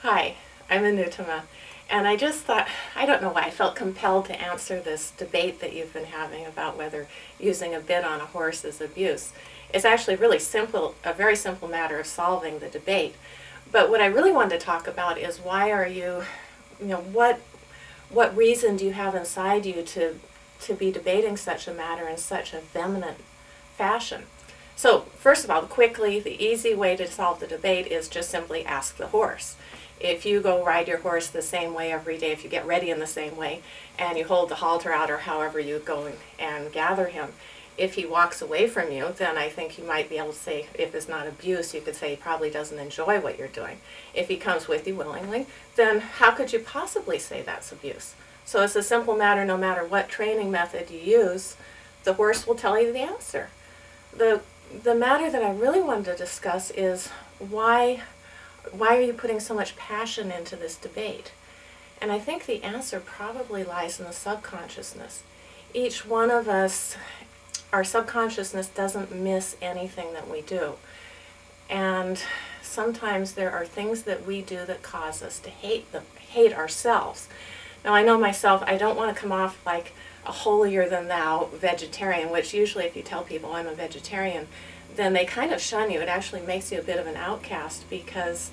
Hi, I'm Anutama, and I just thought, I don't know why, I felt compelled to answer this debate that you've been having about whether using a bit on a horse is abuse. It's actually really simple, a very simple matter of solving the debate. But what I really wanted to talk about is why are you, what reason do you have inside you to be debating such a matter in such a vehement fashion? So, first of all, quickly, the easy way to solve the debate is just simply ask the horse. If you go ride your horse the same way every day, if you get ready in the same way, and you hold the halter out or however you go and gather him, if he walks away from you, then I think you might be able to say, if it's not abuse, you could say he probably doesn't enjoy what you're doing. If he comes with you willingly, then how could you possibly say that's abuse? So it's a simple matter, no matter what training method you use, the horse will tell you the answer. The matter that I really wanted to discuss is why are you putting so much passion into this debate? And I think the answer probably lies in the subconsciousness. Each one of us, our subconsciousness doesn't miss anything that we do. And sometimes there are things that we do that cause us to hate ourselves. Now I know myself, I don't want to come off like a holier than thou vegetarian, which usually if you tell people I'm a vegetarian, then they kind of shun you. It actually makes you a bit of an outcast because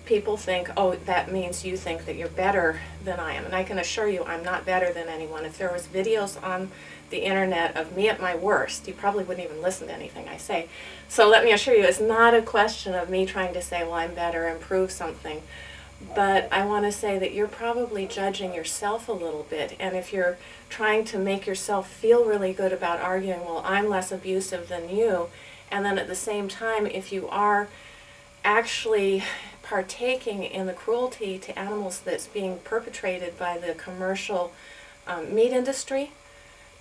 people think, oh, that means you think that you're better than I am. And I can assure you I'm not better than anyone. If there was videos on the internet of me at my worst, you probably wouldn't even listen to anything I say. So let me assure you, it's not a question of me trying to say, well, I'm better and prove something. But I want to say that you're probably judging yourself a little bit. And if you're trying to make yourself feel really good about arguing, well, I'm less abusive than you, and then at the same time, if you are actually partaking in the cruelty to animals that's being perpetrated by the commercial meat industry,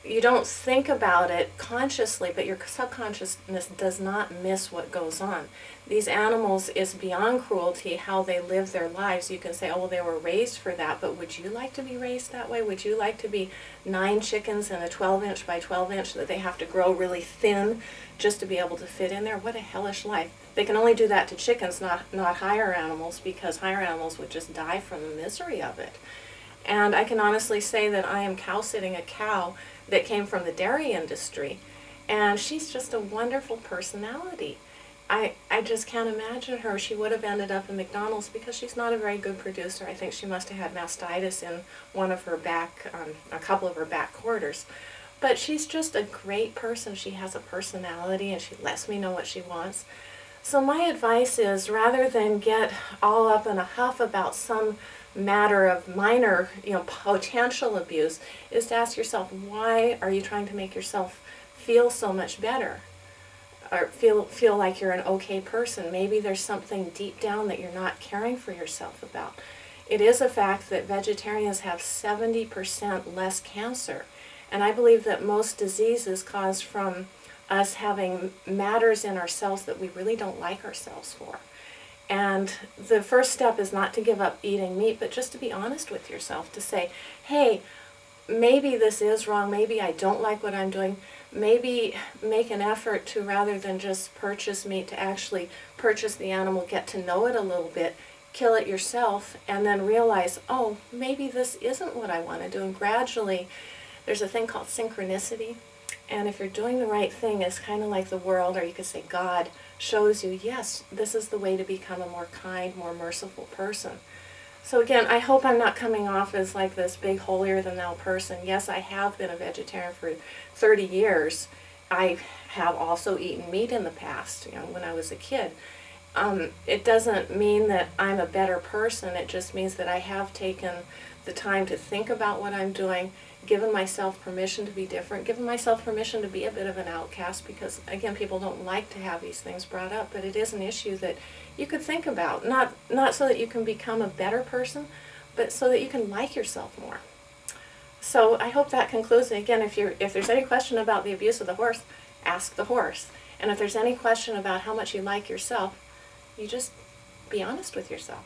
you don't think about it consciously, but your subconsciousness does not miss what goes on. These animals is beyond cruelty, how they live their lives. You can say, oh, well, they were raised for that, but would you like to be raised that way? Would you like to be 9 chickens in a 12-inch by 12-inch that they have to grow really thin just to be able to fit in there? What a hellish life. They can only do that to chickens, not higher animals, because higher animals would just die from the misery of it. And I can honestly say that I am cow-sitting a cow that came from the dairy industry, and she's just a wonderful personality. I just can't imagine her. She would have ended up in McDonald's because she's not a very good producer. I think she must have had mastitis in one of her a couple of her back quarters. But she's just a great person. She has a personality, and she lets me know what she wants. So my advice is, rather than get all up in a huff about some matter of minor, potential abuse, is to ask yourself, why are you trying to make yourself feel so much better? Or feel like you're an okay person? Maybe there's something deep down that you're not caring for yourself about. It is a fact that vegetarians have 70% less cancer. And I believe that most diseases cause from us having matters in ourselves that we really don't like ourselves for. And the first step is not to give up eating meat, but just to be honest with yourself, to say, hey, maybe this is wrong, maybe I don't like what I'm doing, maybe make an effort to, rather than just purchase meat, to actually purchase the animal, get to know it a little bit, kill it yourself, and then realize, oh, maybe this isn't what I want to do. And gradually, there's a thing called synchronicity. And if you're doing the right thing, it's kind of like the world, or you could say God, shows you, yes, this is the way to become a more kind, more merciful person. So again, I hope I'm not coming off as like this big holier-than-thou person. Yes, I have been a vegetarian for 30 years. I have also eaten meat in the past, when I was a kid. It doesn't mean that I'm a better person. It just means that I have taken the time to think about what I'm doing, given myself permission to be different, given myself permission to be a bit of an outcast, because again, people don't like to have these things brought up, but it is an issue that you could think about, not so that you can become a better person, but so that you can like yourself more. So I hope that concludes. And again, if there's any question about the abuse of the horse, ask the horse. And if there's any question about how much you like yourself, you just be honest with yourself.